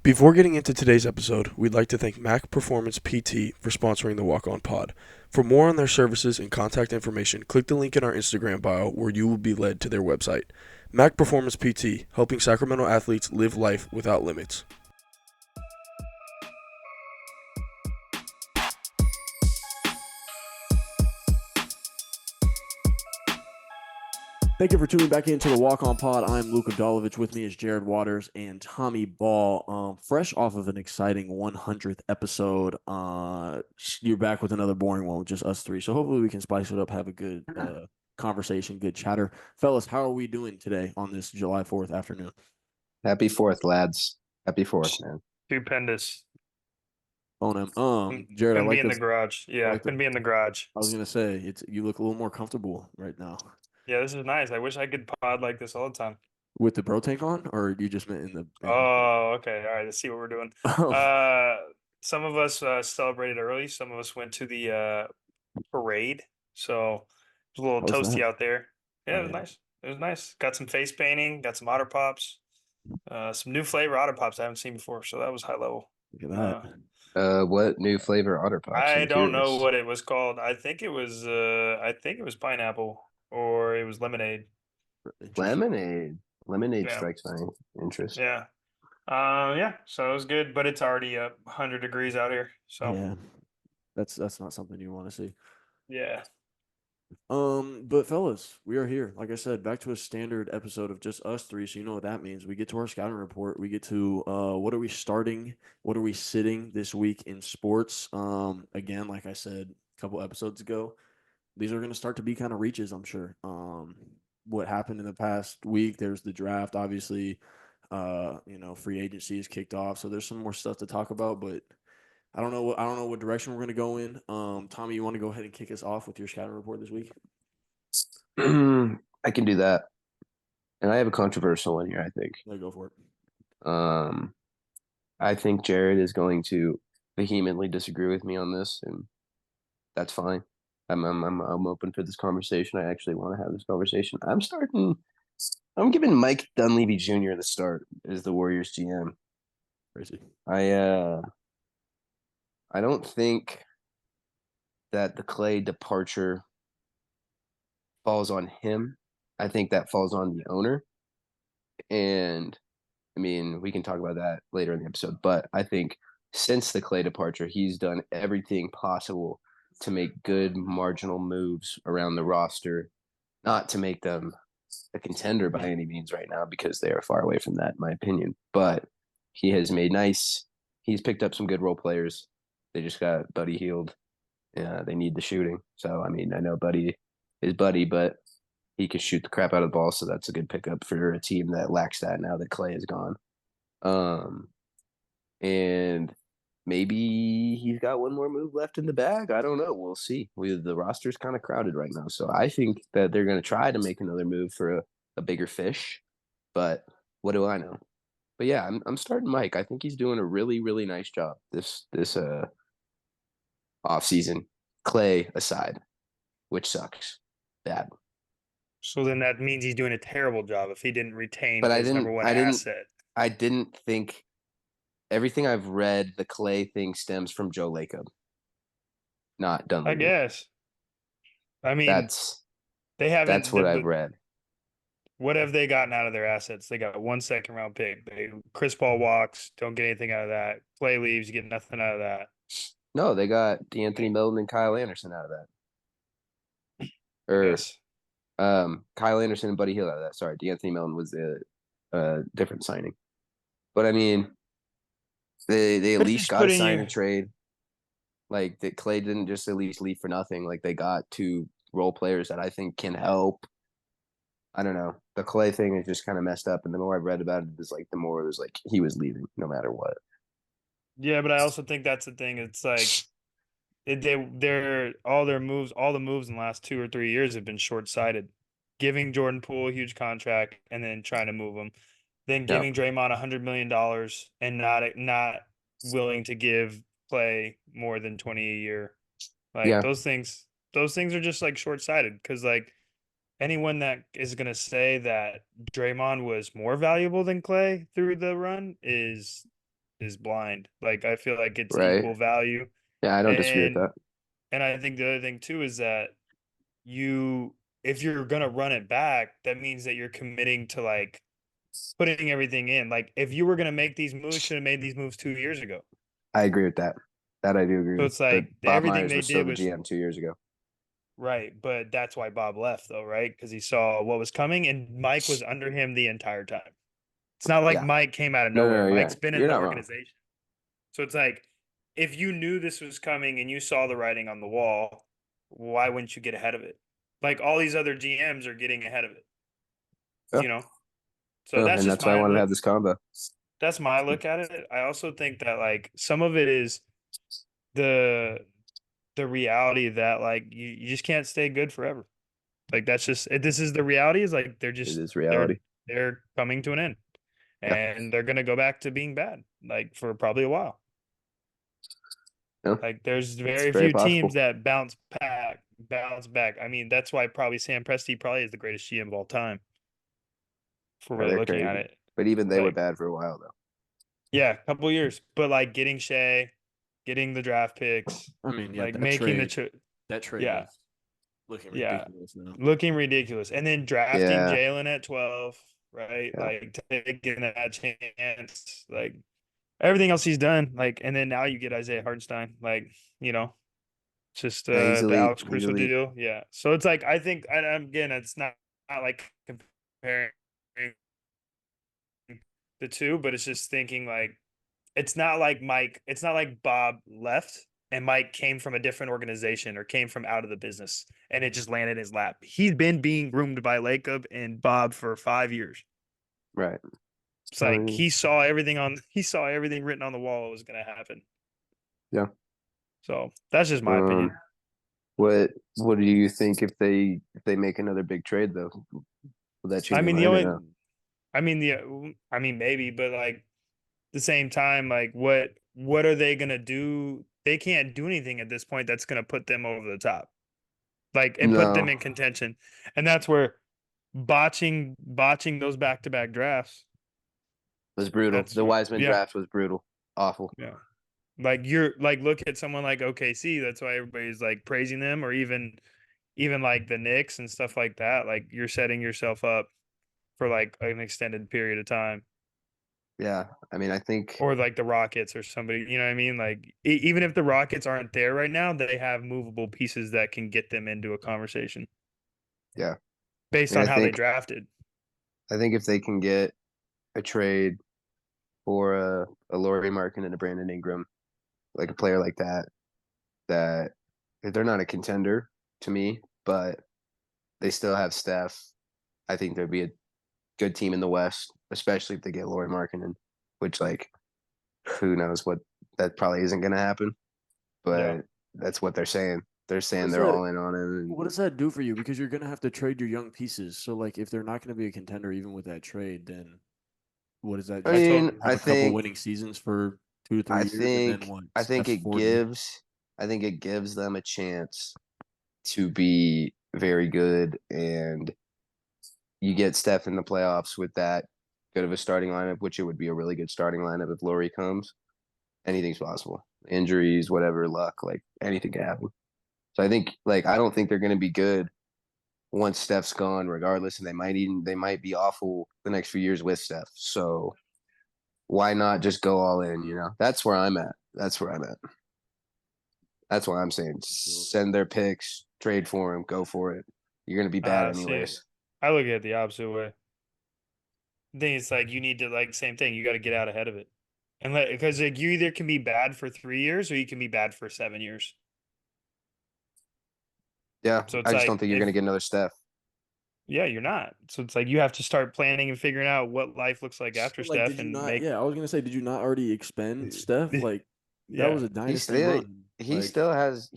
Before getting into today's episode, we'd like to thank Mac Performance PT for sponsoring the Walk On Pod. For more on their services and contact information, click the link in our Instagram bio where you will be led to their website. Mac Performance PT, helping Sacramento athletes live life without limits. Thank you for tuning back into the Walk On Pod. I'm Luke Abdalovich. With me is Jared Waters and Tommy Ball. Fresh off of an exciting 100th episode. You're back with another boring one with just us three. So hopefully we can spice it up, have a good conversation, good chatter. Fellas, how are we doing today on this July 4th afternoon? Happy 4th, lads. Happy 4th, man. Stupendous. On him. Jared, I Couldn't like be in this. the garage. Yeah, like the- couldn't be in the garage. I was gonna say you look a little more comfortable right now. Yeah, this is nice. I wish I could pod like this all the time. With the bro tank on, or you just meant in the? Oh, okay. All right. Let's see what we're doing. Oh. Some of us celebrated early. Some of us went to the parade. So it was a little How was toasty that? out there. Yeah, Oh, it was yeah. nice. It was nice. Got some face painting. Got some Otter Pops. Some new flavor Otter Pops I haven't seen before. So that was high level. Look at that. What new flavor Otter Pops? I I'm don't know curious. what it was called. I think it was pineapple or it was lemonade. Lemonade. Lemonade Yeah. strikes my interest. Yeah. Yeah. So it was good, but it's already 100 degrees out here. So Yeah, that's not something you want to see. yeah. But fellas, we are here. Like I said, back to a standard episode of just us three. So you know what that means. We get to our scouting report. We get to what are we starting? What are we sitting this week in sports? Again, like I said a couple episodes ago, these are going to start to be kind of reaches, I'm sure. What happened in the past week? There's the draft, obviously. Free agency is kicked off, so there's some more stuff to talk about. But I don't know what direction we're going to go in. Tommy, you want to go ahead and kick us off with your scouting report this week? I can do that. And I have a controversial one here, I think. Let's go for it. I think Jared is going to vehemently disagree with me on this, and that's fine. I'm open for this conversation. I actually want to have this conversation. I'm giving Mike Dunleavy Jr. the start as the Warriors GM. Crazy. I don't think that the Clay departure falls on him. I think that falls on the owner. And I mean, we can talk about that later in the episode, but I think since the Clay departure, he's done everything possible to make good marginal moves around the roster, not to make them a contender by any means right now, because they are far away from that, in my opinion. But he has he's picked up some good role players. They just got Buddy Hield. Yeah, they need the shooting. So, I mean, I know Buddy is Buddy, but he can shoot the crap out of the ball. So that's a good pickup for a team that lacks that now that Clay is gone. And maybe he's got one more move left in the bag. I don't know. We'll see. The roster's kind of crowded right now. So I think that they're going to try to make another move for a bigger fish. But what do I know? But yeah, I'm starting Mike. I think he's doing a really, really nice job this off season. Clay aside, which sucks. Bad. So then that means he's doing a terrible job if he didn't retain But his number one asset. I didn't think everything I've read, the Clay thing stems from Joe Lacob, not Dunleavy. I guess. I mean, that's what I've read. What have they gotten out of their assets? They got 1 second-round pick. Chris Paul walks, don't get anything out of that. Clay leaves, you get nothing out of that. No, they got D'Anthony Melton and Kyle Anderson out of that. Yes. Kyle Anderson and Buddy Hield out of that. Sorry, D'Anthony Melton was a different signing. But I mean, they at least got to sign a trade. Like that Clay didn't just at least leave for nothing. Like they got two role players that I think can help. I don't know. The Clay thing is just kind of messed up, and the more I've read about it, the more it was like he was leaving no matter what. Yeah, but I also think that's the thing. It's like all the moves in the last 2 or 3 years have been short-sighted. Giving Jordan Poole a huge contract and then trying to move him, then giving Draymond $100 million and not willing to give Clay more than 20 a year. Like those things are just like short-sighted, because like anyone that is going to say that Draymond was more valuable than Clay through the run is is blind. Like I feel like it's Right. equal value. Yeah, I don't disagree with And that. and I think the other thing too is that if you're gonna run it back, that means that you're committing to like putting everything in. Like if you were gonna make these moves, should have made these moves 2 years ago. I agree with that. That I do agree So with. it's But like Bob everything Myers they was still did the was GM 2 years ago. right, but that's why Bob left though, right? Because he saw what was coming, and Mike was under him the entire time. It's not like Yeah. Mike came out of No, nowhere. no, yeah. Mike's been in You're the not wrong. organization. So it's like if you knew this was coming and you saw the writing on the wall, why wouldn't you get ahead of it? Like all these other GMs are getting ahead of it, Yeah. you know? So No, that's and just that's why I my wanted to look. have this combo. That's my look at it. I also think that like some of it is the the reality that like you just can't stay good forever. Like that's just this is the reality is like It is reality. they're coming to an end Yeah. and they're gonna go back to being bad like for probably a while. No, Like there's it's very very few possible. teams that bounce back. I mean, that's why probably Sam Presti probably is the greatest GM of all time. For Yeah, really they're looking at crazy. it. But even they were Like bad for a while though. yeah, a couple years. But like getting Shea, getting the draft picks, I mean, yeah, like that making trade, that trade yeah, is looking yeah. ridiculous now. Looking ridiculous. And then drafting Yeah. Jalen at 12, right? Yeah. Like taking that chance. Like everything else he's done. Like, and then now you get Isaiah Hartenstein. Like, you know, just Yeah, he's the elite. Alex He's Caruso elite. deal. Yeah. So it's like I think and again, it's not like comparing the two, but it's just thinking like it's not like Bob left and Mike came from a different organization or came from out of the business and it just landed in his lap. He's been being groomed by Lacob and Bob for 5 years. Right. It's like he saw everything written on the wall was gonna happen. Yeah. So that's just my opinion. What do you think if they make another big trade though? Will that change I mean your the mind or only no? I mean maybe, but like the same time, like what are they gonna do? They can't do anything at this point that's gonna put them over the top. Like and put them No, in contention. And that's where botching those back to back drafts. it was brutal. That's The Wiseman yeah, draft was brutal. Awful. yeah. Like you're like look at someone like OKC, that's why everybody's like praising them, or even like the Knicks and stuff like that. Like you're setting yourself up for like an extended period of time. Yeah. I mean, I think Or like the Rockets or somebody, you know what I mean? Like even if the Rockets aren't there right now, they have movable pieces that can get them into a conversation. yeah. Based I on mean, how they drafted. I think if they can get a trade for a Laurie Markin and a Brandon Ingram, like a player like that they're not a contender to me, but they still have Steph. I think there'd be a good team in the West, especially if they get Laurie Markkinen, which like who knows what that probably isn't going to happen, but Yeah. that's what they're saying. They're saying What's they're that? all in on him. What does that do for you? Because you're gonna have to trade your young pieces. So like, if they're not gonna be a contender even with that trade, then what is that? I Just I mean, told have a couple winning seasons for 2 to 3 years, and then what? I think Steph's it 40. gives I think it gives them a chance to be very good, and you get Steph in the playoffs with that good of a starting lineup, which it would be a really good starting lineup if Laurie comes. Anything's possible. Injuries, whatever, luck, like anything can happen. So I think I don't think they're going to be good once Steph's gone, regardless, and they might be awful the next few years with Steph. So why not just go all in? You know, that's where I'm at. That's where I'm at. That's why I'm saying send their picks, trade for him, go for it. You're going to be bad see, anyways. I look at it the opposite way. I think it's like you need to like same thing. You got to get out ahead of it, and because like you either can be bad for 3 years or you can be bad for 7 years. Yeah, So it's I just like don't think you're going to get another Steph. yeah, you're not. So it's like you have to start planning and figuring out what life looks like after So, like, Steph did you and not? make. Yeah, I was gonna say, did you not already expend Steph? Like, that was Yeah, a He dynasty still run. he Like, still has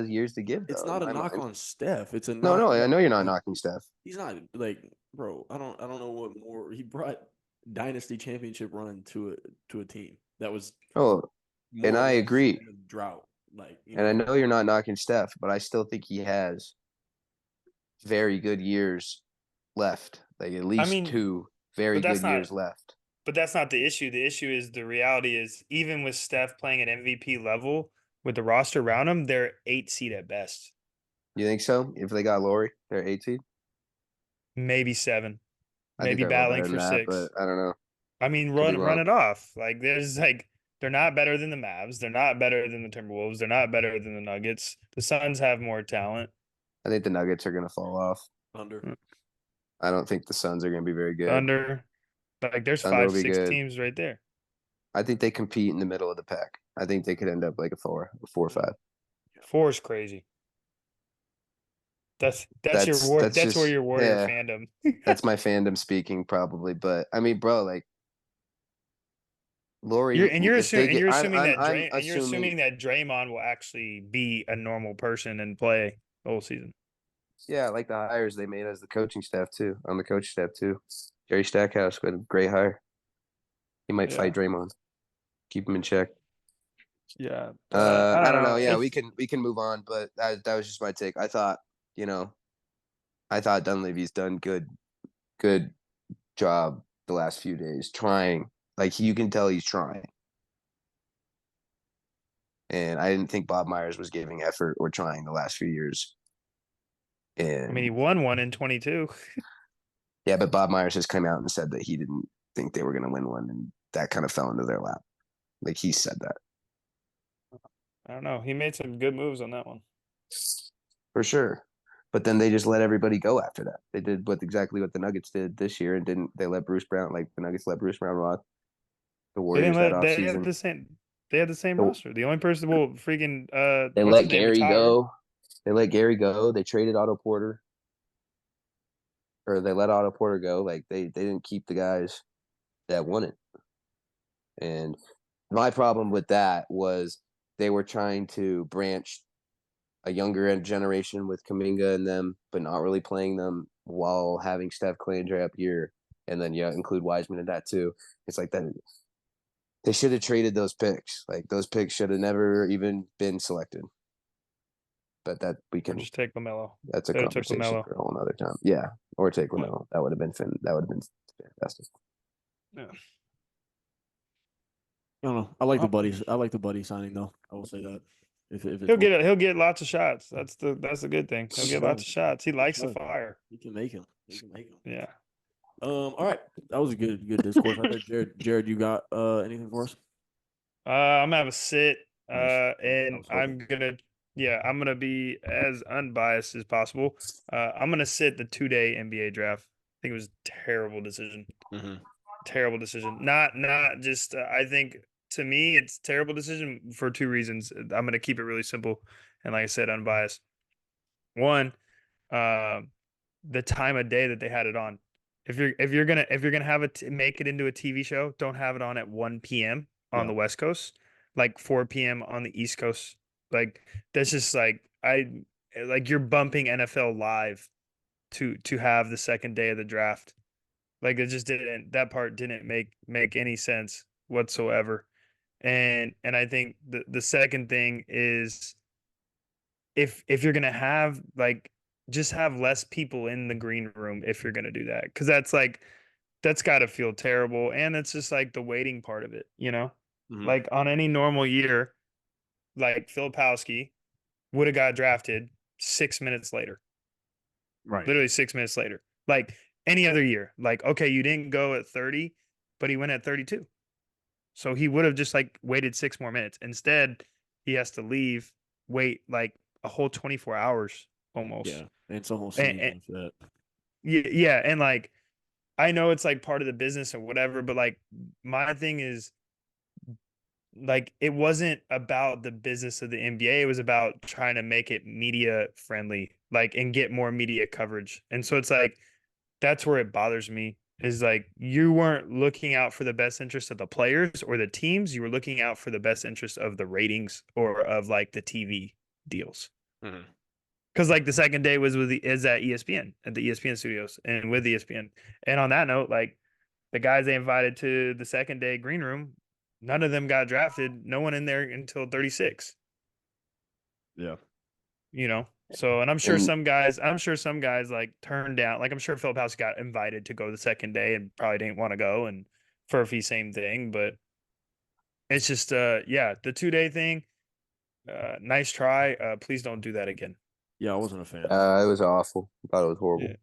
years to give it's though, in not a my knock mind. on Steph. It's a No, knock. no, I know you're not like, knocking Steph. he's not like, bro. I don't know what more he brought. Dynasty championship run to a team that was Oh, more and or I less agree. in a drought. Like, And I know you're not knocking Steph, but I still think he has very good years left. Like at I least mean, two very but good that's not years left. But that's not the issue. The issue is the reality is even with Steph playing at MVP level with the roster around him, they're 8 seed at best, You think so? If they got Laurie, they're 8 seed. maybe 7, I think maybe they're a little battling better than for that, 6. but I don't know. I mean, Could be run wrong. it off. Like there's like they're not better than the Mavs. They're not better than the Timberwolves. They're not better than the Nuggets. The Suns have more talent. I think the Nuggets are going to fall off. Under. I don't think the Suns are going to be very good. Thunder, like there's Thunder will 5, be 6 good. teams right there. I think they compete in the middle of the pack. I think they could end up like a 4 or 5. 4 is crazy. That's That's where just your Warrior yeah. fandom. That's my fandom speaking, probably. But I mean, bro, like Laurie, You're if they assuming get, that I'm you're assuming that Draymond will actually be a normal person and play the whole season. yeah, I like the hires they made as the coaching staff too. On the coach staff too, Jerry Stackhouse, but a great hire. He might fight Draymond, keep him in check. Yeah, I don't know. Yeah, If- we can move on, but that was just my take. I thought, I thought Dunleavy's done good job the last few days trying. Like you can tell he's trying. And I didn't think Bob Myers was giving effort or trying the last few years. And I mean, he won one in 22. yeah, but Bob Myers has come out and said that he didn't think they were going to win one, and that kind of fell into their lap. Like he said that I don't know. He made some good moves on that one. for sure. But then they just let everybody go after that. They did exactly what the Nuggets did this year, and didn't they let Bruce Brown, like the Nuggets let Bruce Brown walk the They Warriors didn't that let. They had offseason. the same. They had the same The- roster. The only person will freaking They what's let his name Gary retire. go. They let Gary go. They traded Otto Porter. Or they let Otto Porter go. Like they didn't keep the guys that won it. And my problem with that was they were trying to branch a younger generation with Kuminga and them, but not really playing them while having Steph, Clay, and Dre up here, and then include Wiseman in that too. It's like that. They should have traded those picks. Like those picks should have never even been selected. But that we Or can. just take LaMelo. That's a They took conversation LaMelo. for a whole other time. Yeah, or take LaMelo. That would have been That would have been fantastic. Yeah. I don't know. I like the buddies. I like the buddy signing though. I will say that. If it's He'll get lots of shots. That's the good thing. He'll get lots of shots. He likes the fire. he can make him. He can make him. Yeah. All right. That was a good discourse right there. Jared, you got anything for us? I'm gonna have a sit. Nice. And I'm gonna be as unbiased as possible. I'm gonna sit the 2-day NBA draft. I think it was a terrible decision. Terrible decision. Not just. I think to me it's a terrible decision for 2 reasons. I'm gonna keep it really simple, and like I said, unbiased. One, the time of day that they had it on. If you're gonna have it make it into a TV show, don't have it on at 1 p.m. on the West Coast, like 4 p.m. on the East Coast. Like that's just like you're bumping NFL live to have the second day of the draft. Like it just didn't. That part didn't make any sense whatsoever. And I think the second thing is if you're gonna have just have less people in the green room if you're gonna do that, because that's got to feel terrible, and it's just like the waiting part of it, like on any normal year, like Filipowski would have got drafted 6 minutes later, Right. literally 6 minutes later, like any other year. Like, okay, you didn't go at 30, but he went at 32, so he would have just like waited 6 more minutes. Instead, he has to leave, wait like a whole 24 hours almost. Yeah. And it's almost And- that. Yeah, and like I know it's like part of the business or whatever, but like my thing is like it wasn't about the business of the NBA. It was about trying to make it media friendly, like and get more media coverage. And so it's like that's where it bothers me is like you weren't looking out for the best interest of the players or the teams. You were looking out for the best interest of the ratings or of like the TV deals. Because like the second day is at ESPN at the ESPN studios and with ESPN. And on that note, like the guys they invited to the second day green room, none of them got drafted. No one in there until 36. Yeah. So and I'm sure And- some guys like turned down. Like I'm sure Philip House got invited to go the second day and probably didn't want to go. And Furphy, same thing, but it's just yeah, the 2-day thing. Nice try. Please don't do that again. Yeah, I wasn't a fan. It was awful. I thought it was horrible. Yeah.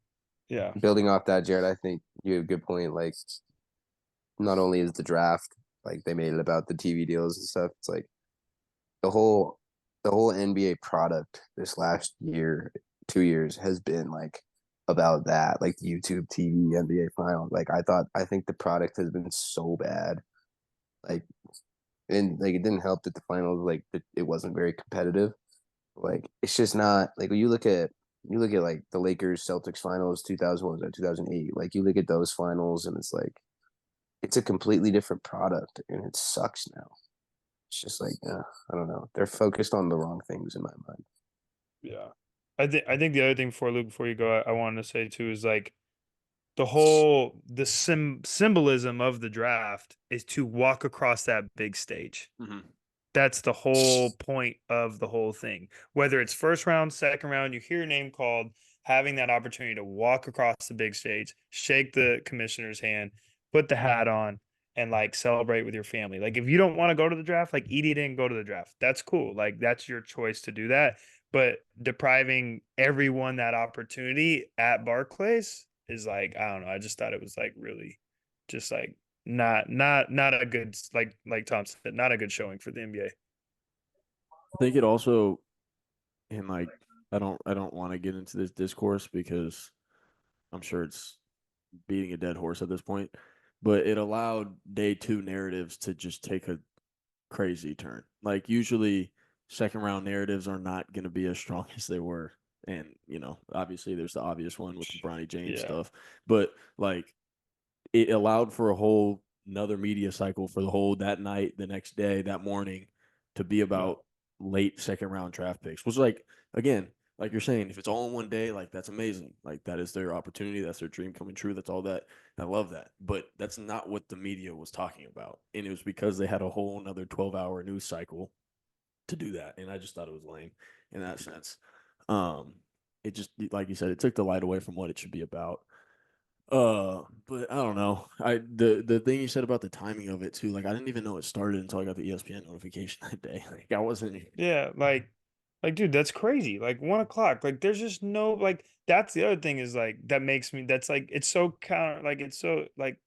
Yeah. Building off that, Jared, I think you have a good point. Like, not only is the draft, like they made it about the TV deals and stuff. It's like the whole NBA product this last year, 2 years has been like about that, like YouTube TV, NBA Finals. Like I think the product has been so bad. Like, and like it didn't help that the finals, like it wasn't very competitive. Like it's just not like when you look at like the Lakers Celtics finals 2001 2008. Like you look at those finals and it's like it's a completely different product and it sucks now. It's just like I don't know. They're focused on the wrong things in my mind. Yeah. I think the other thing before you go, I wanted to say too is like the symbolism of the draft is to walk across that big stage. Mm-hmm. That's the whole point of the whole thing. Whether it's first round, second round, you hear your name called, having that opportunity to walk across the big stage, shake the commissioner's hand, put the hat on, and like celebrate with your family. Like if you don't want to go to the draft, like Edie didn't go to the draft. That's cool. Like that's your choice to do that. But depriving everyone that opportunity at Barclays is like, I don't know. I just thought it was like really just like not a good, like Tom said, not a good showing for the NBA. I think it also, and like I don't want to get into this discourse because I'm sure it's beating a dead horse at this point, but it allowed day two narratives to just take a crazy turn. Like usually second round narratives are not going to be as strong as they were. And, obviously there's the obvious one with the Bronny James Yeah. stuff, but like it allowed for a whole another media cycle for the whole that night, the next day, that morning to be about late second round draft picks, which like, again, like you're saying, if it's all in one day, like that's amazing. Like that is their opportunity. That's their dream coming true. That's all that. I love that. But that's not what the media was talking about. And it was because they had a whole another 12-hour news cycle to do that. And I just thought it was lame in that sense. It just, like you said, it took the light away from what it should be about. But I don't know. The thing you said about the timing of it too, like I didn't even know it started until I got the ESPN notification that day. Like I wasn't. Yeah, like dude, that's crazy. Like 1 o'clock. Like there's just no like that's the other thing is like that makes me that's like it's so counter like it's so like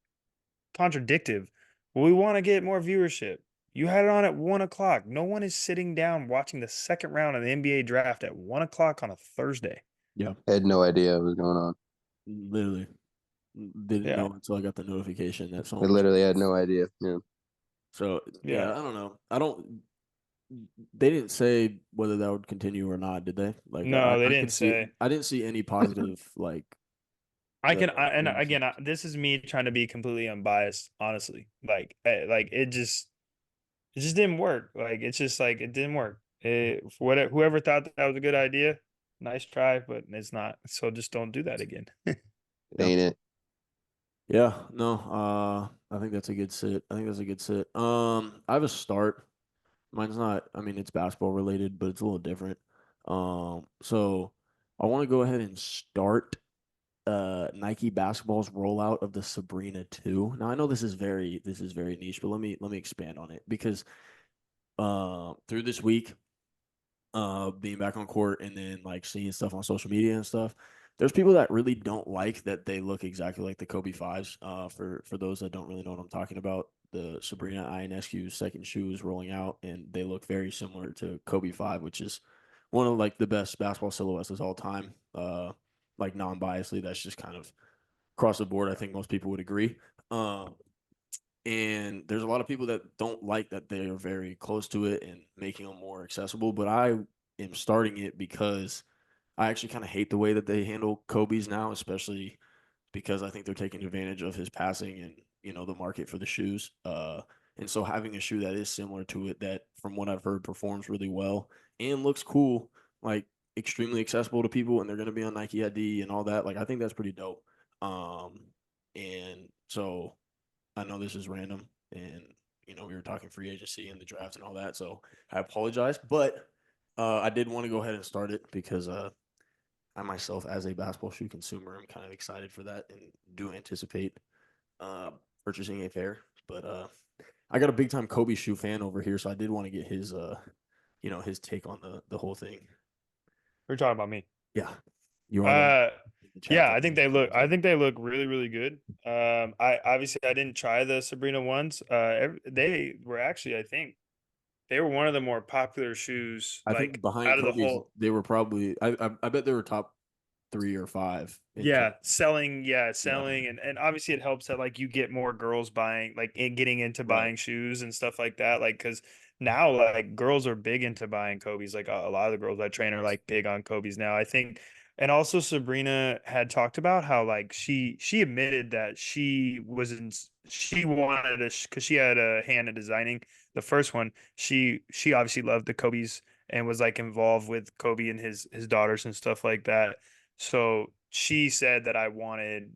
contradictive. We want to get more viewership. You had it on at 1 o'clock. No one is sitting down watching the second round of the NBA draft at 1 o'clock on a Thursday. Yeah, I had no idea what was going on. literally didn't Yeah. know until I got the notification that I someone. literally had no idea. Yeah. So Yeah. yeah, I don't know. I don't. They didn't say whether that would continue or not, did they? Like No, they I didn't could see. say. I didn't see any positive like. And things. again, this is me trying to be completely unbiased, honestly. Like it just didn't work. Like it's just like it didn't work. Whoever thought that was a good idea, nice try, but it's not. So just don't do that again. It Yeah. ain't it. Yeah, no, I think that's a good sit. I think that's a good sit. I have a start. Mine's not, I mean, it's basketball related, but it's a little different. So I want to go ahead and start Nike Basketball's rollout of the Sabrina 2. Now I know this is very niche, but let me expand on it because through this week, being back on court and then like seeing stuff on social media and stuff, there's people that really don't like that they look exactly like the Kobe fives. For those that don't really know what I'm talking about, the Sabrina Ionescu second shoe is rolling out, and they look very similar to Kobe five, which is one of like the best basketball silhouettes of all time. Like non-biasedly, that's just kind of across the board. I think most people would agree. And there's a lot of people that don't like that they are very close to it and making them more accessible. But I am starting it because I actually kind of hate the way that they handle Kobe's now, especially because I think they're taking advantage of his passing and the market for the shoes. And so having a shoe that is similar to it, that from what I've heard performs really well and looks cool, like extremely accessible to people, and they're going to be on Nike ID and all that. Like I think that's pretty dope. And so I know this is random, and we were talking free agency and the draft and all that, so I apologize, but I did want to go ahead and start it because I myself, as a basketball shoe consumer, am kind of excited for that and do anticipate purchasing a pair. But I got a big time Kobe shoe fan over here, so I did want to get his his take on the whole thing. We're talking about me. Yeah, you are. The chat Yeah, I think they look. talking. I think they look really, really good. I obviously I didn't try the Sabrina ones. They were actually, I think, they were one of the more popular shoes, I like think behind out of the Kobe's, whole. they were probably. I bet they were top 3 or 5. Yeah, Yeah. selling, and obviously it helps that like you get more girls buying, like getting into Right. buying shoes and stuff like that. Like, because now like girls are big into buying Kobe's. Like a lot of the girls I train are like big on Kobe's now. I think, and also Sabrina had talked about how like she admitted that she wanted to because she had a hand in designing the first one. She obviously loved the Kobe's and was like involved with Kobe and his daughters and stuff like that. So she said that I wanted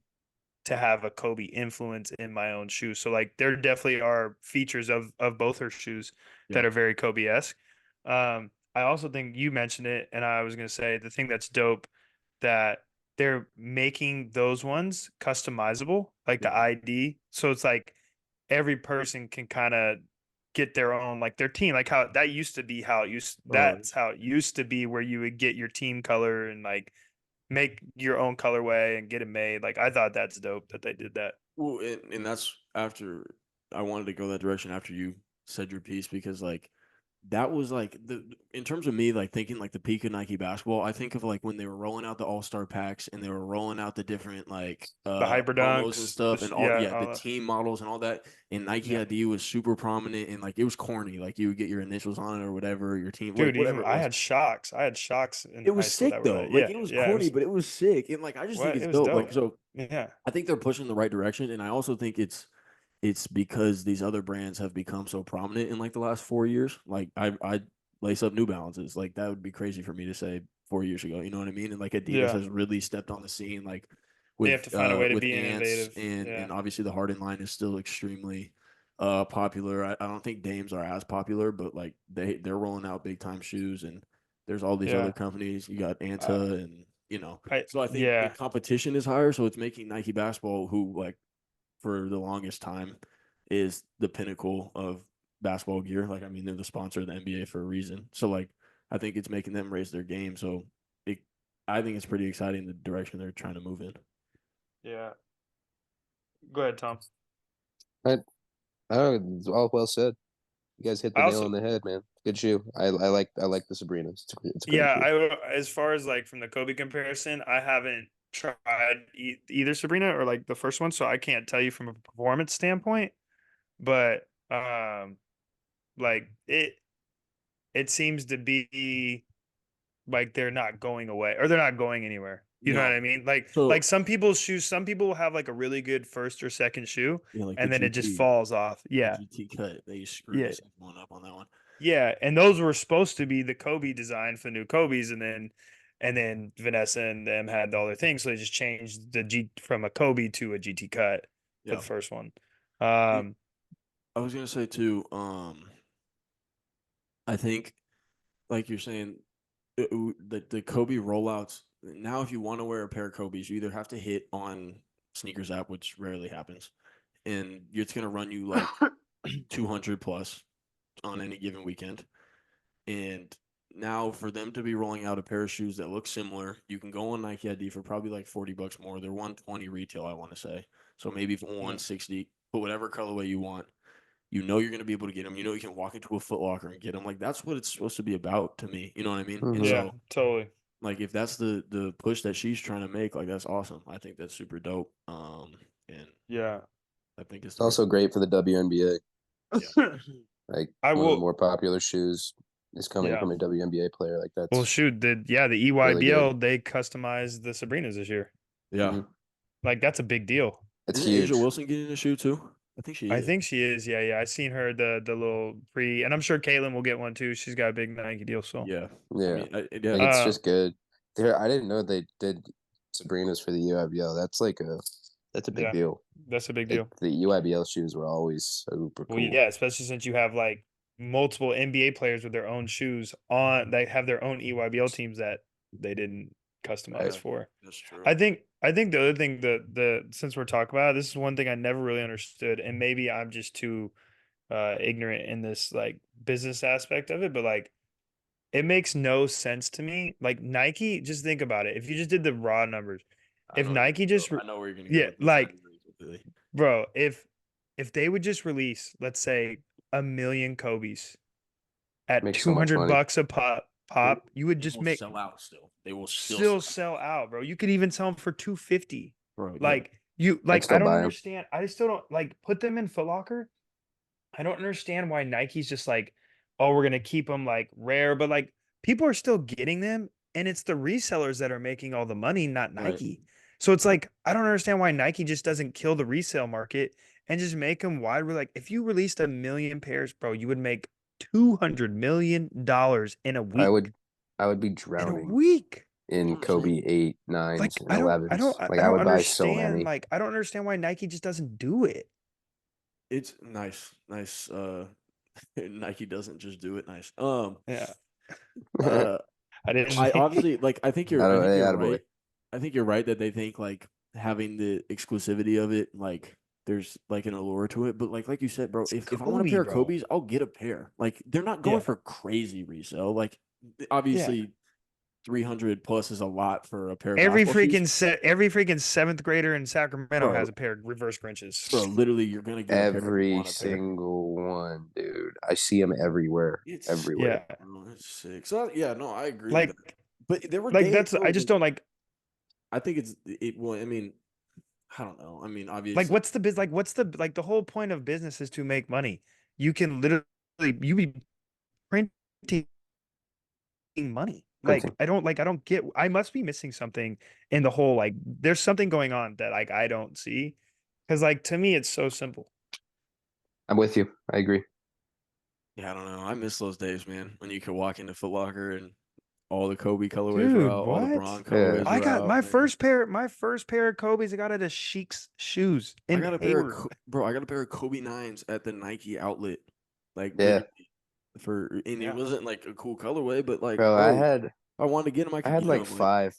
to have a Kobe influence in my own shoes. So like there definitely are features of both her shoes that Yeah. are very Kobe-esque. I also think you mentioned it, and I was gonna say the thing that's dope that they're making those ones customizable, like the Mhm. ID. So it's like every person can kind of get their own like their team, like how that used to be how it used that's how it used to be, where you would get your team color and like make your own colorway and get it made. Like I thought that's dope that they did that. Well, and that's after I wanted to go that direction after you said your piece because like that was like the in terms of me like thinking like the peak of Nike basketball. I think of like when they were rolling out the All Star packs and they were rolling out the different like The hyper promos and dunks, stuff and all yeah, the team models and all that. And Nike yeah, ID was super prominent and like it was corny. Like you would get your initials on it or whatever your team dude. whatever Even it was. I had shocks in It high was school sick that were though. like, Like yeah, it was yeah, it corny, was but it was sick. And like I just think what it's it was dope. Like dope. so Yeah, I think they're pushing in the right direction, and I also think it's because these other brands have become so prominent in like the last 4 years. Like I lace up New Balances, like that would be crazy for me to say 4 years ago. You know what I mean? And like Adidas yeah. has really stepped on the scene, like They have to find a way to with be Ants innovative. and Yeah, obviously the Harden line is still extremely popular. I don't think Dames are as popular, but like they're rolling out big time shoes and there's all these other yeah. companies. You got Uh, Anta and I so I think the yeah. competition is higher, so it's making Nike basketball, who like for the longest time is the pinnacle of basketball gear. Like I mean, they're the sponsor of the NBA for a reason. So like I think it's making them raise their game. So it, I think it's pretty exciting the direction they're trying to move in. Yeah. Go ahead, Tom. I, it's all well said. You guys hit I the nail also on the head, man. Good shoe. I like the Sabrinas. It's a great yeah, shoe. as far as like from the Kobe comparison, I haven't tried either Sabrina or like the first one, so I can't tell you from a performance standpoint. But like it seems to be like they're not going away or they're not going anywhere. You know what No, I mean? Like so some people's shoes, some people have like a really good first or second shoe, like and then it just falls off. The Yeah, GT cut, they screwed yeah, the second one up on that one. yeah. And those were supposed to be the Kobe design for the new Kobe's, and then Vanessa and them had all their things, so they just changed the G from a Kobe to a GT cut for Yeah, the first one. and Um, I was gonna say too. I think like you're saying, the Kobe rollouts now. If you want to wear a pair of Kobe's, you either have to hit on Sneakers app, which rarely happens, and it's gonna run you like 200 plus on any given weekend. And now for them to be rolling out a pair of shoes that look similar, you can go on Nike ID for probably like $40 more. They're 120 retail, I want to say. So maybe for yeah, 160, put whatever colorway you want. You know you're going to be able to get them. You know you can walk into a Foot Locker and get them. Like that's what it's supposed to be about to me. You know what I mean? And Mm-hmm. yeah, so totally. like if that's the push that she's trying to make, like that's awesome. I think that's super dope. And Yeah. I think it's It's the right. also great for the WNBA. Yeah. Like I one of the will. more popular shoes is coming Yeah. from a WNBA player. Like Well, that's shoot, the really good. EYBL they customized the Sabrinas this year. Yeah. Mhm. Like that's a big deal. It's Isn't Asia huge. Wilson getting a shoe too? I think she I is. think she is. Yeah, yeah. I seen her the little pre, and I'm sure Caitlin will get one too. She's got a big Nike deal. So, Yeah. I Yeah. mean, yeah. Like it's uh, just good. I didn't know they did Sabrinas for the UIBL. That's a big yeah, deal. that's a big Like deal. the UIBL shoes were always super Well, cool. yeah, especially since you have like multiple NBA players with their own shoes on. They have their own EYBL teams that they didn't. customized Right. for. That's true. I think the other thing the since we're talking about it, this is one thing I never really understood, and maybe I'm just too ignorant in this like business aspect of it, but like it makes no sense to me. Like Nike, just think about it. If you just did the raw numbers, I if know where you're Nike gonna just go. I know where you're gonna go yeah, with this. I like agree completely. bro, if they would just release, let's say, 1,000,000 Kobe's at Makes so much money. $200 a pop, you would They just will make sell out still. They will still sell out, bro. You could even sell them for 250. bro. Yeah. Like you I'd like still I don't buy 'em. understand. I still don't like put them in Foot Locker. I don't understand why Nike's just like, oh, we're gonna keep them like rare, but like people are still getting them, and it's the resellers that are making all the money, not Right. Nike. So it's like I don't understand why Nike just doesn't kill the resale market and just make them wide. Like if you released 1,000,000 pairs, bro, you would make $200 million in a week. I would be In a drowning week. in 100%. Kobe 8, 9s, Like and I 11s. Like I I don't would buy so understand. many. Like I don't understand why Nike just doesn't do it. It's nice. Nike doesn't just do it nice. Yeah. Uh, I didn't. I obviously like. I think you're Hey, right. attaboy. I think you're right that they think like having the exclusivity of it, like there's like an allure to it. But like you said, bro, It's if I want a Kobe, pair of bro. Kobe's, I'll get a pair. Like they're not going Yeah. for crazy resale. Like obviously, 300 plus is a lot for a pair of Every basketball shoes. every freaking seventh grader in Sacramento Bro. has a pair of reverse Grinches. Bro, literally, you're gonna get a pair if you Every want a pair. single one, dude. I see them everywhere. It's Everywhere. Yeah. bro, it's sick. So yeah, no, I agree with Like that. But there were like days, that's bro, I just don't like I think it. Well, I mean, I don't know. I mean, like obviously, what's the biz like what's the like the whole point of business is to make money. You can literally you be printing money. Printing. I don't get I must be missing something in the whole like there's something going on that like I don't see. Cause like to me it's so simple. I'm with you. I agree. yeah, I don't know. I miss those days, man, when you could walk into Foot Locker and all the Kobe colorways Dude, were out, all the what? Bron Yeah. colorways I were got out, my man. first pair of Kobe's I got at a Sheik's shoes I in got a pair Hayward. of bro. I got a pair of Kobe 9s at the Nike outlet, like Yeah. literally and Yeah. it wasn't like a cool colorway, but like, Bro, if I wanted to get them, I I could had get like them. five.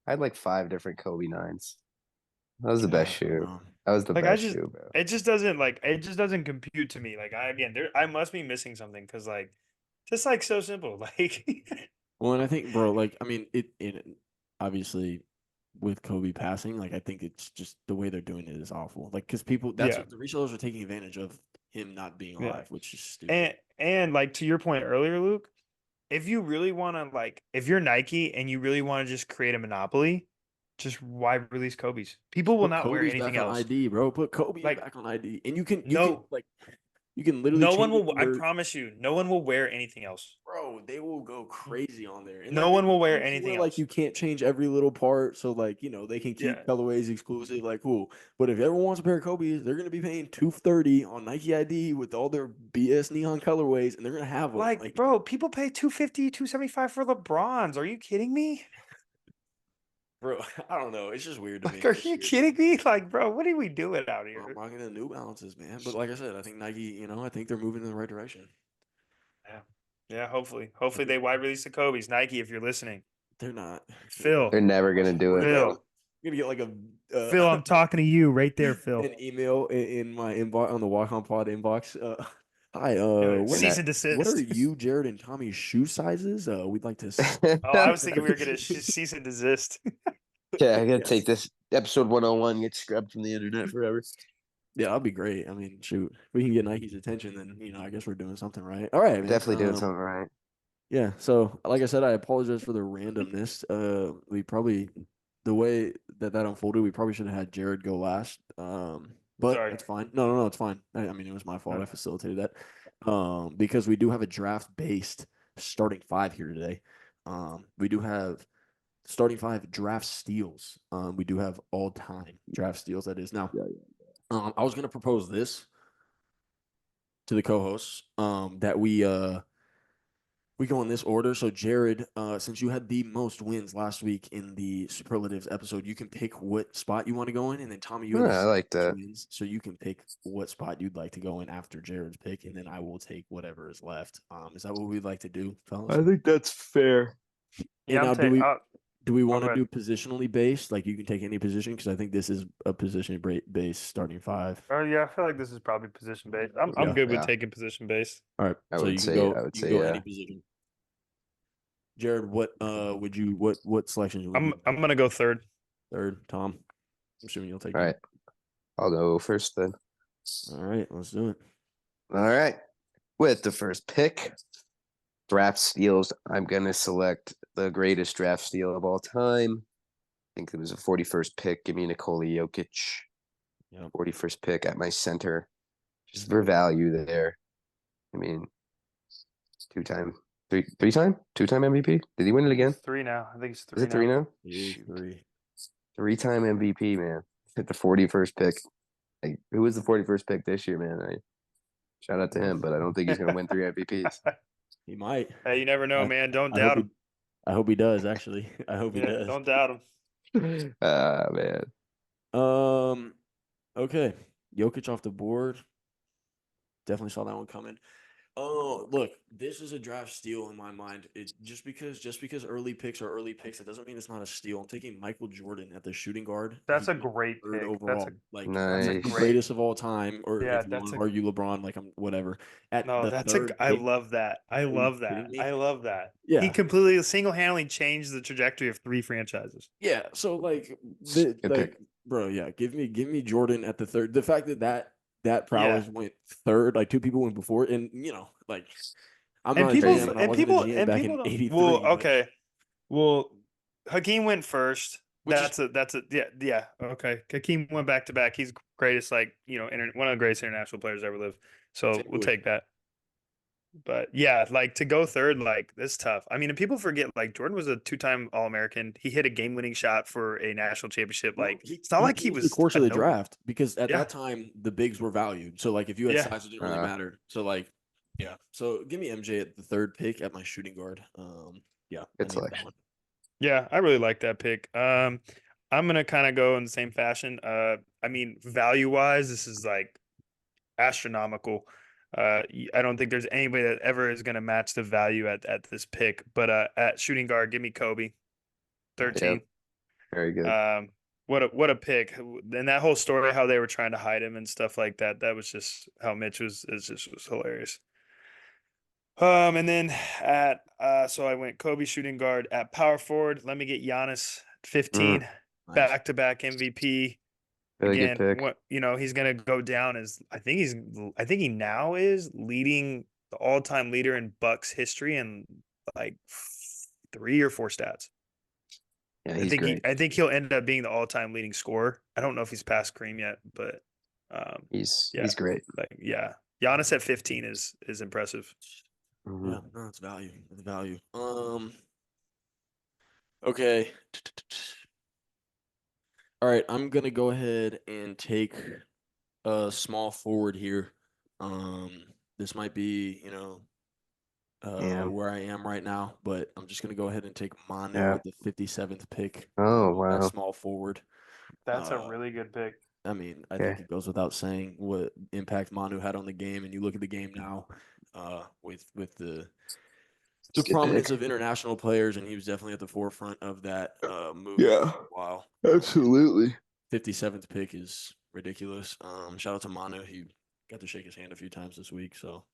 I had like 5 different Kobe 9s. That was the best shoe. That was the Like best shoe, bro. it just doesn't compute to me. Like I must be missing something because like just like so simple. Like Well, and I think, bro, like, I mean, it obviously with Kobe passing, like, I think it's just the way they're doing it is awful. Like, because people, that's Yeah. the resellers are taking advantage of him not being Yeah. alive, which is stupid. and like to your point earlier, Luke, if you really want to like if you're Nike and you really want to just create a monopoly, just why release Kobe's? People will Put not wear Kobe's anything back on else. ID, bro. Put Kobe Like back on ID, and you can no like, you can literally no one change it will to I where, promise you, no one will wear anything else. bro, they will go crazy on there, and No like one will they wear make it anything where, like, else. you can't change every little part, so like they can Yeah. keep colorways exclusive, like cool. But if everyone wants a pair of Kobe's, they're gonna be paying $230 on Nike ID with all their BS neon colorways, and they're gonna have them. Like, bro, people pay $250, $275 for LeBrons. Are you kidding me? bro, I don't know. It's just weird to me. Like, are It's you weird. kidding me? Like, bro, what are we doing out Bro, here? I'm rocking the New Balances, man. But like I said, I think Nike, I think they're moving in the right direction. Yeah, hopefully. Hopefully they wide release the Kobe's. Nike, if you're listening. They're not. Phil. They're never gonna do it. Phil. You're gonna get like a Phil, I'm talking to you right there, Phil. an email in my inbox on the Walk On Pod inbox. Hi, Cease and desist. what are you, Jared, and Tommy's shoe sizes? We'd like to. Oh, I was thinking we were gonna cease and desist. Yeah, I gotta Yes. take this episode 101, get scrubbed from the internet forever. Yeah, that'd be great. I mean, shoot, if we can get Nike's attention, then I guess we're doing something right. All right, man. Definitely doing something right. Yeah, so like I said, I apologize for the randomness. We probably the way that unfolded, we probably should have had Jared go last. But Sorry. it's fine. No, it's fine. I mean, it was my fault. I facilitated that. Because we do have a draft-based starting 5 here today. We do have starting 5 draft steals. We do have all-time draft steals. That is now. I was gonna propose this to the co-hosts. That we go in this order. So Jared, since you had the most wins last week in the superlatives episode, you can pick what spot you want to go in, and then Tommy, you have Yeah, I like that. wins, so you can pick what spot you'd like to go in after Jared's pick, and then I will take whatever is left. Is that what we'd like to do, fellas? think that's fair. And now, Do we want go to ahead. do positionally based? Like you can take any position because I think this is a position based starting five. Oh yeah, I feel like this is probably position based. I'm Yeah. good with Yeah. taking position based. All right. I So would you can say go. I would You can say go yeah. any position. Jared, what would you what selections would you I'm gonna go third. third? Tom, I'm assuming you'll take All that. right. I'll go first then. All right, let's do it. All right. With the first pick, draft steals, I'm gonna select the greatest draft steal of all time. I think it was a 41st pick. Give me Nikola Jokic. Yeah. 41st pick at my center. Just for value there. I mean, two-time MVP. Did he win it again? 3 now. I think it's 3 Is it three now? He is Shoot. three. 3-time MVP, man. Hit the 41st pick. Like, who was the 41st pick this year, man? Shout out to him, but I don't think he's gonna win 3 MVPs. He might. Hey, you never know, I- man. Don't I doubt hope him. I hope he does. Actually, I hope he Yeah, does. don't doubt him. Ah, man. Okay. Jokic off the board. Definitely saw that one coming. Oh, look, this is a draft steal in my mind. It just because early picks are early picks, it doesn't mean it's not a steal. I'm taking Michael Jordan at the shooting guard. That's He a went great third pick. overall. That's Nice. a the great. greatest of all time, or Yeah, if you want that's to a argue LeBron, like I'm whatever. At no. the That's a. third I pick, love that. I are you love kidding that. me? I love that. Yeah. He completely single-handedly changed the trajectory of 3 franchises. Yeah, so like Good pick. bro, yeah, give me Jordan at the third. The fact that prowess went third, like 2 people went before, and like I'm And not a people GM, and I wasn't a GM back in don't. '83. Well, but okay. Well, Hakeem went first. Which is- That's a yeah. Okay, Hakeem went back to back. He's greatest, like one of the greatest international players ever lived. So we'll Exactly. take that. But yeah, like to go third, like that's tough. I mean, and people forget like Jordan was a 2-time All-American. He hit a game-winning shot for a national championship. Well, Like it's not like he changed was the course of a the no- draft because at Yeah. that time the bigs were valued. So like if you had Yeah. size, it didn't really matter. So like yeah. So give me MJ at the third pick at my shooting guard. Yeah, I Good need that selection. one. Yeah, I really like that pick. I'm gonna kind of go in the same fashion. I mean, value-wise, this is like astronomical. I don't think there's anybody that ever is gonna match the value at this pick. But at shooting guard, give me Kobe, 13. Very good. What a pick. And that whole story, how they were trying to hide him and stuff like that. That was just how Mitch was. It just was hilarious. And then at so I went Kobe shooting guard at power forward. Let me get Giannis 15, Nice. back-to-back MVP. Really Again, good pick. what he's gonna go down as I think he now is leading the all-time leader in Bucks history in like 3 or 4 stats. Yeah, he's great. I think he'll end up being the all-time leading scorer. I don't know if he's past Kareem yet, but He's yeah. great. like yeah, Giannis at 15 is impressive. Mhm. Yeah, no, it's value. It's value. Okay. All right, I'm gonna go ahead and take a small forward here. This might be, Yeah. where I am right now, but I'm just gonna go ahead and take Manu Yeah. at the 57th pick. Oh, At wow. small forward. That's a really good pick. I mean, I Okay. think it goes without saying what impact Manu had on the game, and you look at the game now, with the Good prominence pick. of international players, and he was definitely at the forefront of that movement Yeah. for a while. Absolutely. 57th pick is ridiculous. Shout out to Manu. He got to shake his hand a few times this week, so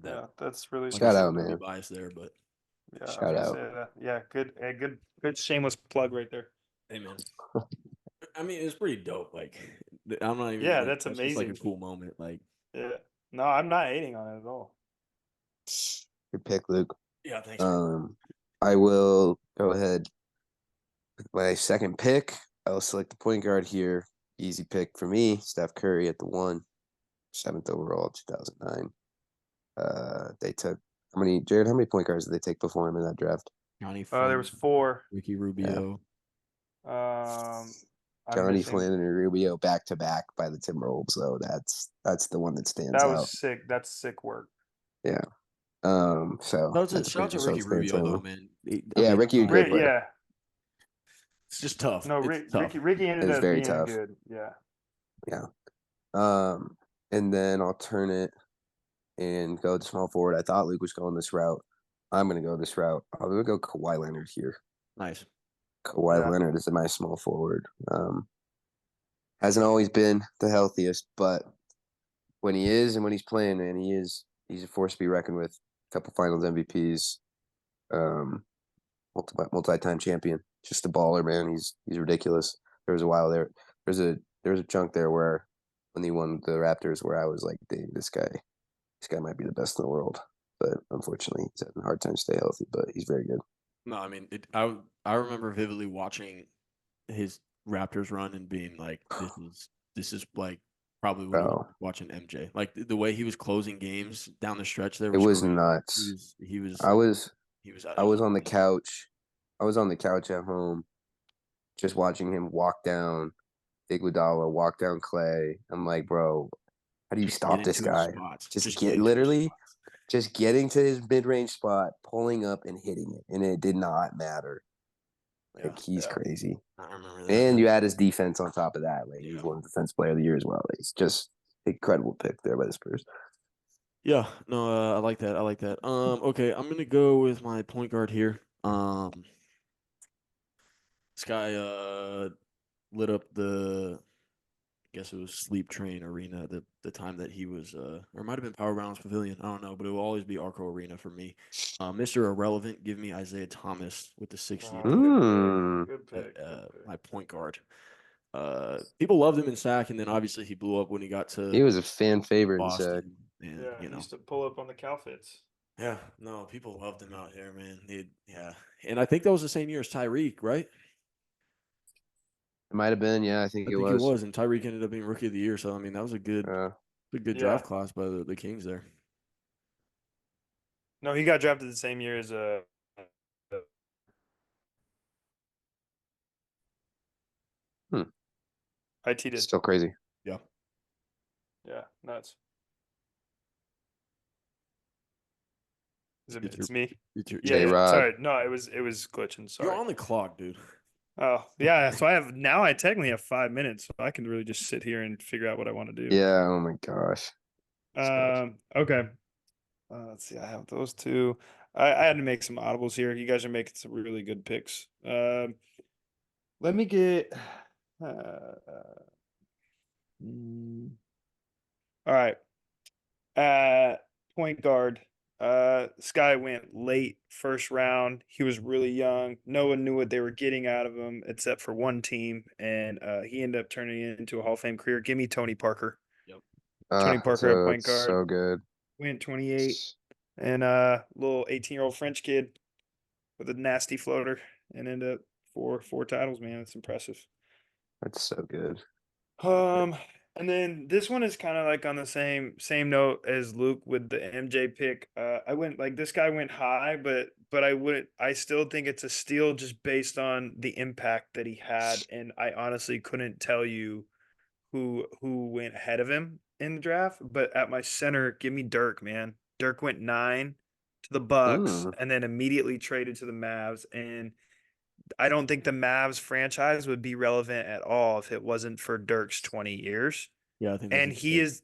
That's really Shout out, I'm gonna be man. biased there, but Yeah, Shout out. Yeah, good shameless plug right there. hey, man. I mean, it's pretty dope. Like, I'm not even. Yeah, like, that's just like a amazing. cool moment. Like, Yeah. No, I'm not hating on it at all. Good pick, Luke. yeah, thanks. Man. I will go ahead with my second pick. I'll select the point guard here. Easy pick for me. Steph Curry at the 1, 7th overall, 2009. They took Jared? How many point guards did they take before him in that draft? Johnny There was 4. Ricky Rubio. I'm Johnny missing- Flynn and Rubio back to back by the Timberwolves, though. That's the one that stands That was out. sick. That's sick work. Yeah. So Shout out to Ricky Rubio though, man. Ricky I'm not- good player. Yeah. It's just tough. No, It's tough. Ricky ended It's up very being tough. good. Yeah. And then I'll turn it and go to small forward. I thought Luke was going this route. I'm gonna go this route. I'm gonna go Kawhi Leonard here. Nice. Kawhi Yeah. Leonard is my small forward. Hasn't always been the healthiest, but when he is and when he's playing, man, he's a force to be reckoned with. A couple Finals MVPs, um, multi-time champion. Just a baller, man. He's ridiculous. There was a while there was a chunk there where when he won the Raptors where I was like, dang, this guy might be the best in the world. But unfortunately, he's having a hard time to stay healthy. But he's very good. No, I mean, I remember vividly watching his Raptors run and being like, this is like probably what it was Oh, like watching MJ. Like the way he was closing games down the stretch there it was was crazy. nuts. He was I was he was I was on the couch. I was on the couch at home, just watching him walk down Iguodala, walk down Clay. I'm like, bro, how do you just get stop this into his guy? spots. Just Just get get into his literally spots. just getting to his mid-range spot, pulling up and hitting it, and it did not matter. Yeah, Like he's crazy. I remember that. And you add his defense on top of that. Like he's won Defense Player of the Year as well. Like, it's just incredible pick there by the Spurs. Yeah, no, I like that. I like that. Okay, I'm gonna go with my point guard here. This guy lit up the, I guess it was Sleep Train Arena the time that he was or it might have been Power Balance Pavilion. I don't know, but it will always be Arco Arena for me. Mr. Irrelevant, give me Isaiah Thomas with the 60th Mm. Good pick. my point guard. People loved him in SAC, and then obviously he blew up when he got to He was a fan favorite in SAC. Boston, and Yeah, you he know. used to pull up on the Calfits. Yeah, no, people loved him out here, man. Yeah, and I think that was the same year as Tyreek, right? It might have been, yeah, I think I it think it was. was, and Tyreek ended up being Rookie of the Year. So I mean, that was a good Yeah. draft class by the Kings there. No, he got drafted the same year as IT did. Still crazy. Yeah, Yeah, nuts. It's It's me. your, Yeah, J-Rod. sorry. No, it was glitching. Sorry. You're on the clock, dude. Oh, yeah. So I technically have 5 minutes, so I can really just sit here and figure out what I want to do. Yeah, oh my gosh. Okay. Let's see. I have those two. I had to make some audibles here. You guys are making some really good picks. Let me get. All right. Point guard. This guy went late first round. He was really young. No one knew what they were getting out of him except for one team, and he ended up turning it into a Hall of Fame career. Give me Tony Parker. Tony Parker at point guard. So good. Went 28, and little 18-year-old French kid with a nasty floater, and ended up four titles. Man, it's impressive. That's so good. And then this one is kind of like on the same note as Luke with the MJ pick. I went like this guy went high, but I still think it's a steal just based on the impact that he had, and I honestly couldn't tell you who went ahead of him in the draft. But at my center, give me Dirk, man. Dirk went 9 to the Bucks, and then immediately traded to the Mavs, and I don't think the Mavs franchise would be relevant at all if it wasn't for Dirk's 20 years. Yeah, I think. And he is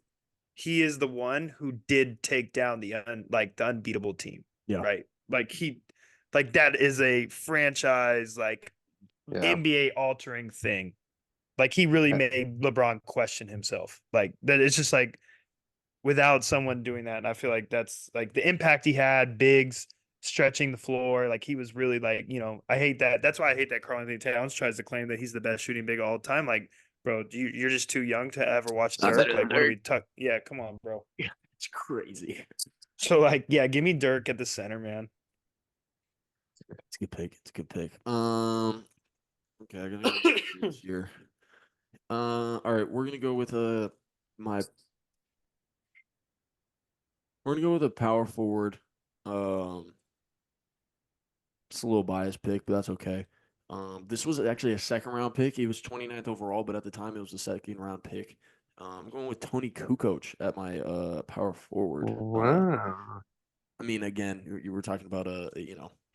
the one who did take down the unbeatable team. Yeah. Right. Like that is a franchise NBA altering thing. Like he really made LeBron question himself. Like that it's just like without someone doing that. And I feel like that's like the impact he had, bigs stretching the floor. Like he was really like, I hate that. That's why I hate that Karl-Anthony Towns tries to claim that he's the best shooting big all the time. Like, bro, you're just too young to ever watch Dirk. Like, what are we talking? Yeah, come on, bro. Yeah, it's crazy. So, like, yeah, give me Dirk at the center, man. It's a good pick. It's a good pick. Okay, I gotta go here. All right, we're gonna go with We're gonna go with a power forward. It's a little biased pick, but that's okay. This was actually a second round pick. He was 29th overall, but at the time it was a second round pick. I'm going with Tony Kukoc at my power forward. Wow. I mean, again, you were talking about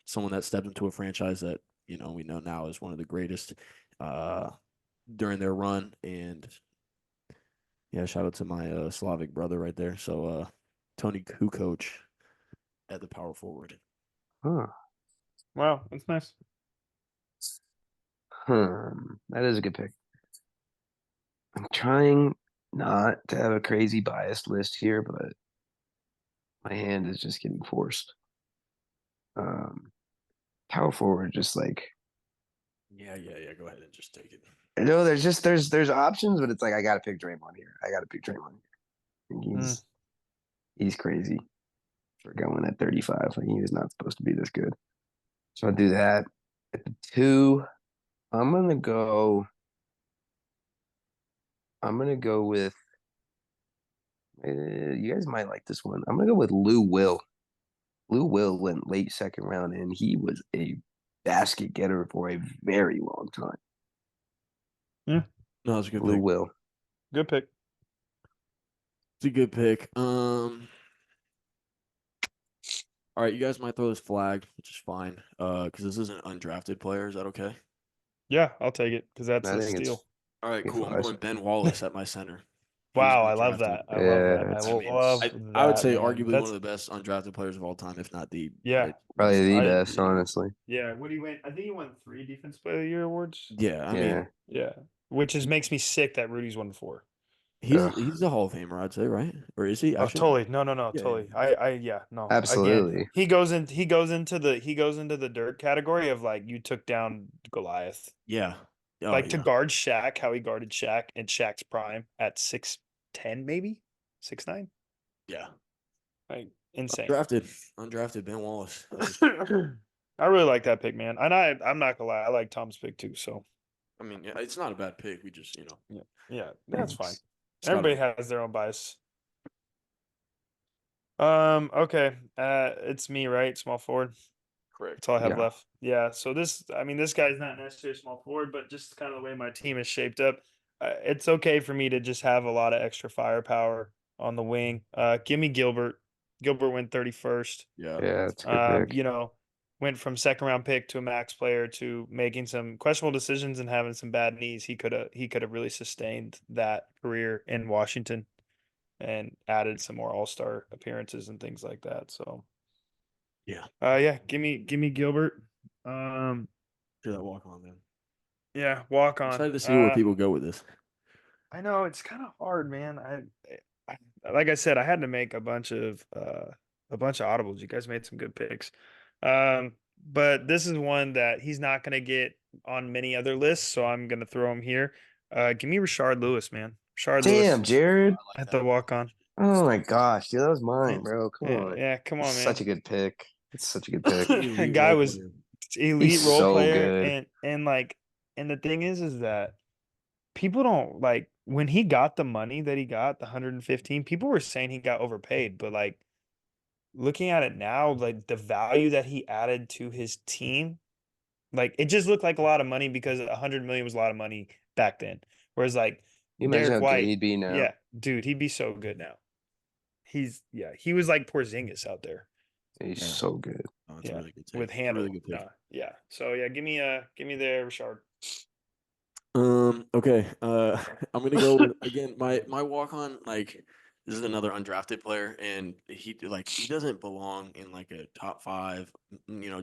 someone that stepped into a franchise that we know now is one of the greatest during their run, and yeah, shout out to my Slavic brother right there. So Tony Kukoc at the power forward. Huh. Wow, that's nice. That is a good pick. I'm trying not to have a crazy biased list here, but my hand is just getting forced. Power forward, just like Yeah. Go ahead and just take it. no, there's options, but it's like I gotta pick Draymond here. I gotta pick Draymond here. I think he's crazy for going at 35. Like he was not supposed to be this good. So I'll do that. At the 2, I'm gonna go with you guys might like this one. I'm gonna go with Lou Will. Lou Will went late second round, and he was a basket getter for a very long time. No, it's a good Lou pick. Will. Good pick. It's a good pick. All right, you guys might throw this flag, which is fine. Because this is an undrafted player. Is that okay? Yeah, I'll take it because that's I a think it's steal. All right, It's cool. I'm nice. going Ben Wallace at my center. He's Wow, I love undrafted. that. I love Yeah, that. I it's- I mean, love I would that, say man. arguably one That's of the best undrafted players of all time, if not the yeah. Probably the I- best, honestly. Yeah, what do you win? I think he won 3 Defense Player of the Year awards. Yeah, I Yeah. mean, Yeah, which is makes me sick that Rudy's won 4. he's a Hall of Famer, I'd say, right? Or is he? Oh, Actually, totally. No, Yeah, totally. Yeah, no. Absolutely. Again, he goes into the dirt category of like you took down Goliath. yeah. Oh, Like to yeah. guard Shaq, how he guarded Shaq in Shaq's prime at 6'10", maybe 6'9". Yeah. Like insane. Undrafted Ben Wallace. I really like that pick, man. And I'm not gonna lie, I like Tom's pick too. So I mean, yeah, it's not a bad pick. We just, yeah, that's fine. it's gotta Everybody work. has their own bias. Okay. It's me, right? Small forward. Correct. That's all I have Yeah. left. Yeah. So this guy's not necessarily a small forward, but just kind of the way my team is shaped up, it's okay for me to just have a lot of extra firepower on the wing. Give me Gilbert. Gilbert went 31st. Yeah. Yeah, it's a good pick. You know, went from second round pick to a max player to making some questionable decisions and having some bad knees. He could have really sustained that career in Washington and added some more all-star appearances and things like that. So Yeah. yeah, give me Gilbert. Do that walk on, man. Yeah, walk I'm on. excited to see where people go with this. I know it's kind of hard, man. I like I said, I had to make a bunch of audibles. You guys made some good picks. But this is one that he's not going to get on many other lists, so I'm going to throw him here. Give me Rashard Lewis, man. Rashard Damn, Lewis Jared. at the walk on. Oh my gosh, dude, that was mine, Yeah. bro. Come Yeah, on. yeah, come on, It's man. such a good pick. It's such a good pick. Elite Guy role was player. elite He's role so player, good. and like, and the thing is that people don't like when he got the money that he got, the 115. People were saying he got overpaid, but like looking at it now, like the value that he added to his team, like it just looked like a lot of money because 100 million was a lot of money back then. Whereas like You imagine Derek how good White, he'd be now. yeah, dude, he'd be so good now. He was like Porzingis out there. He's Yeah. so good. Oh, it's Yeah, a really good take. with It's a handle. really good pick. Yeah. So yeah, give me there, Richard. Okay. I'm gonna go with again my walk on, like, this is another undrafted player, and he doesn't belong in like a top 5,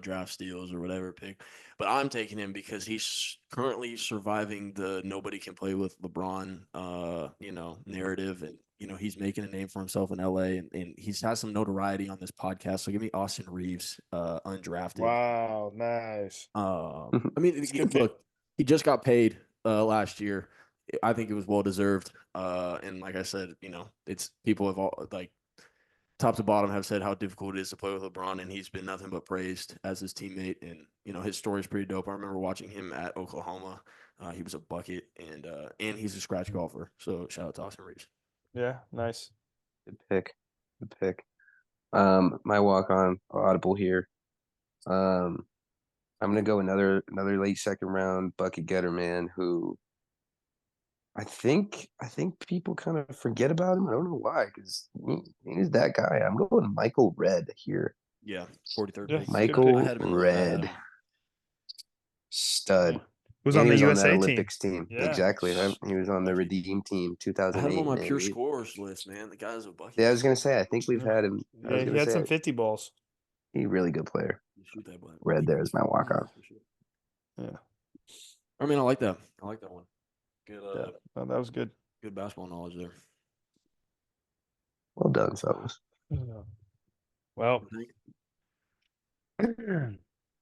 draft steals or whatever pick, but I'm taking him because he's currently surviving the nobody can play with LeBron narrative, and he's making a name for himself in LA, and he's has some notoriety on this podcast. So give me Austin Reeves, undrafted. Wow, nice. I mean, It's a good look, he just got paid last year. I think it was well deserved. And like I said, it's people have all like top to bottom have said how difficult it is to play with LeBron, and he's been nothing but praised as his teammate. And his story is pretty dope. I remember watching him at Oklahoma. He was a bucket, and he's a scratch golfer. So shout out to Austin Reeves. Yeah, nice. Good pick. Good pick. My walk on audible here. I'm gonna go another late second round bucket getter, man, who I think people kind of forget about him. I don't know why, because he's that guy. I'm going Michael Redd here. Yeah, 43rd Yeah, pick. good Michael I had him in the- Redd. Stud. Was And on he the was USA on that team. Olympics team. Yeah. Exactly. He was on the Redeem team I had 2008. him on my man. pure scorers list, man. The guy's a bucket. Yeah, I was gonna say. I think we've had him. I was Yeah, he gonna had say some 50 balls. he really good player. You shoot that ball. Red there is my walk on. For sure. Yeah. I mean, I like that. I like that one. Good, No, that was good. good basketball knowledge there. Well done, fellas. Well,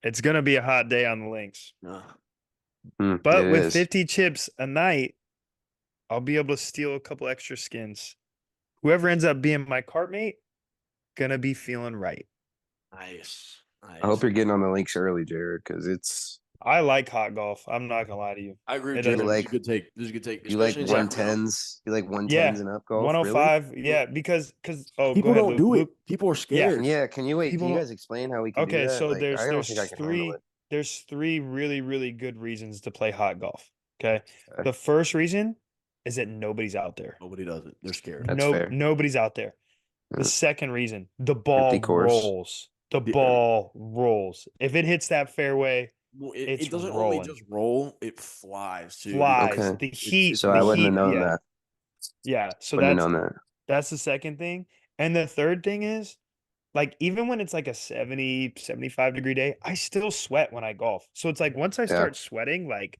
it's gonna be a hot day on the links, but It with is. 50 chips a night, I'll be able to steal a couple extra skins. Whoever ends up being my cart mate, gonna be feeling right. Nice. Nice. I hope you're getting on the links early, Jared, because it's I like hot golf. I'm not gonna lie to you. I agree with It you. doesn't- This is a good take. This is a good take. you like especially in Sacramento. 110s. You like 110s Yeah, and up golf. 105. Really? Yeah, because oh, People go ahead, don't do Luke. it. People are scared. Yeah. Can you wait? People Can you don't- guys explain how we can do Okay, that? so Like, there's I don't think I can handle it. there's three really, really good reasons to play hot golf. Okay. Okay. The first reason is that nobody's out there. Nobody does it. They're scared. That's fair. Nobody's out there. Yeah. The second reason, the ball course. rolls. The Yeah. ball rolls. If it hits that fairway, Well, It's it doesn't rolling. only just roll; it flies too. flies. Okay. The heat. So the I wouldn't have heat, known yeah. that. Yeah. So Wouldn't have known that. that's the second thing. And the third thing is, like, even when it's like a 70, 75-degree day, I still sweat when I golf. So it's like once I start sweating, like,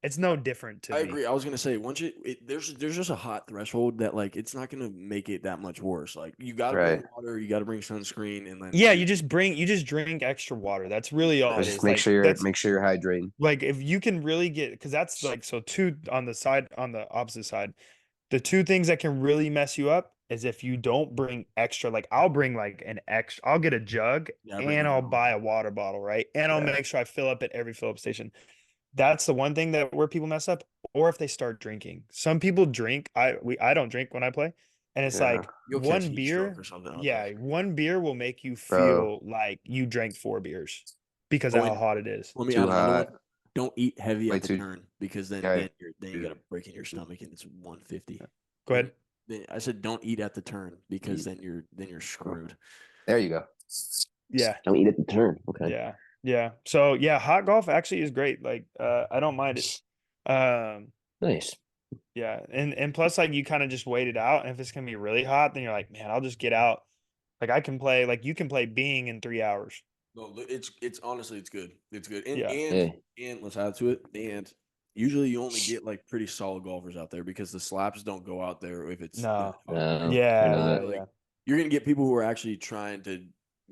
it's no different to I me. agree. I was gonna say once there's just a hot threshold that like it's not gonna make it that much worse. Like you gotta bring Right. water, you gotta bring sunscreen, and then Yeah, you just drink extra water. That's really all it Just is. make Like, sure that's- you're hydrating. like if you can really get, because that's like, so two on the opposite side, the two things that can really mess you up is if you don't bring extra. Like I'll bring like I'll get a jug Yeah, I bring and my I'll own. buy a water bottle, right? And I'll Yeah. make sure I fill up at every fill up station. That's the one thing where people mess up, or if they start drinking. Some people drink. I don't drink when I play, and it's Yeah. like You'll catch one heat beer. stroke or something. out Yeah, there. one beer will make you Bro. feel like you drank 4 beers because Oh, of how and- hot it is. Let me Too add another one. hot. Don't eat heavy Way at the too- turn because then Yeah, you dude. gotta break in your stomach and it's 150. Go ahead. I said don't eat at the turn because then you're screwed. There you go. Yeah. Don't eat at the turn. Okay. Yeah. Yeah. So yeah, hot golf actually is great. Like I don't mind it. Nice. Yeah. And plus like you kind of just wait it out. And if it's gonna be really hot, then you're like, man, I'll just get out. Like I can play, like you can play Bing in 3 hours. No, it's honestly it's good. It's good. And Yeah. and let's add to it. And usually you only get like pretty solid golfers out there because the slaps don't go out there if it's No. No. Yeah, they're yeah, not. yeah. You're gonna get people who are actually trying to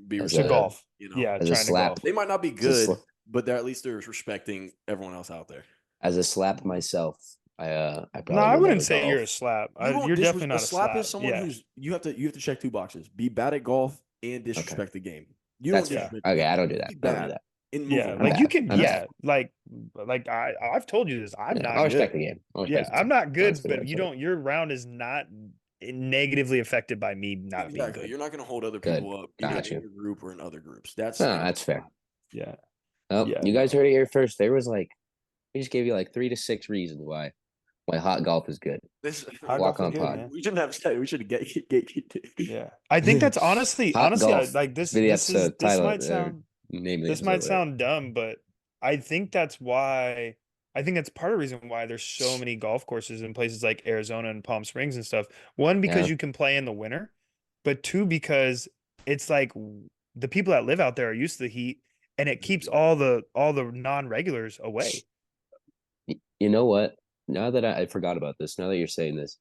be As To a- respectful, golf. you know. Yeah, As a trying to slap. golf. They might not be As a good, sla- but they're at least they're respecting everyone else out there. As a slap myself, I probably No, I would wouldn't never say you're a golf. slap. You don't You're disres- definitely not a slap. slap. Is someone Yeah. who's you have to check 2 boxes: be bad at golf and disrespect the game. You That's don't fair. disrespect the Okay, game. I don't do that. Be I don't do bad that. and move Yeah, on. like I'm you bad. can, I'm yeah, like I've told you this. I'm Yeah, not I'll respect good. the game. I'll Yeah, respect the I'm game. not good, That's good, but that's you good. don't. Your round is not negatively affected by me not being Exactly. good. You're not going to hold other Good. people up either Got in you. your group or in other groups. That's No, like, that's fair. Yeah, Oh, Yeah, you guys heard it here first. There was like, we just gave you like 3 to 6 reasons why hot golf is good. This Hot Walk golf is on good, pod. man. we shouldn't have said. We should get. Yeah, I think that's honestly, Hot I, golf. like this. Be the This is episode this title, might sound Name of the this might episode, sound dumb, but I think that's why. I think that's part of the reason why there's so many golf courses in places like Arizona and Palm Springs and stuff. One, because Yeah. you can play in the winter, but two, because it's like the people that live out there are used to the heat, and it keeps all the non-regulars away. You know what? Now that I forgot about this, now that you're saying this,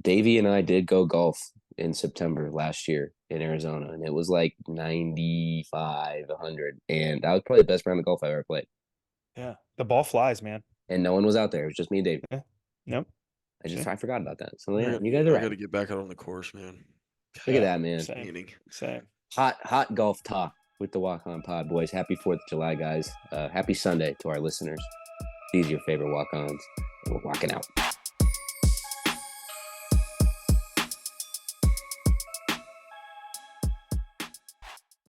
Davey and I did go golf in September last year in Arizona, and it was like 95, 100, and that was probably the best round of golf I ever played. Yeah, the ball flies, man. And no one was out there; it was just me and Davey. Nope. I forgot about that. So yeah, I you guys are I got to right. get back out on the course, man. Look at that, man. Same. Meaning. Same. Hot golf talk with the Walk On Pod, boys. Happy 4th of July, guys. Happy Sunday to our listeners. These are your favorite walk-ons. We're walking out.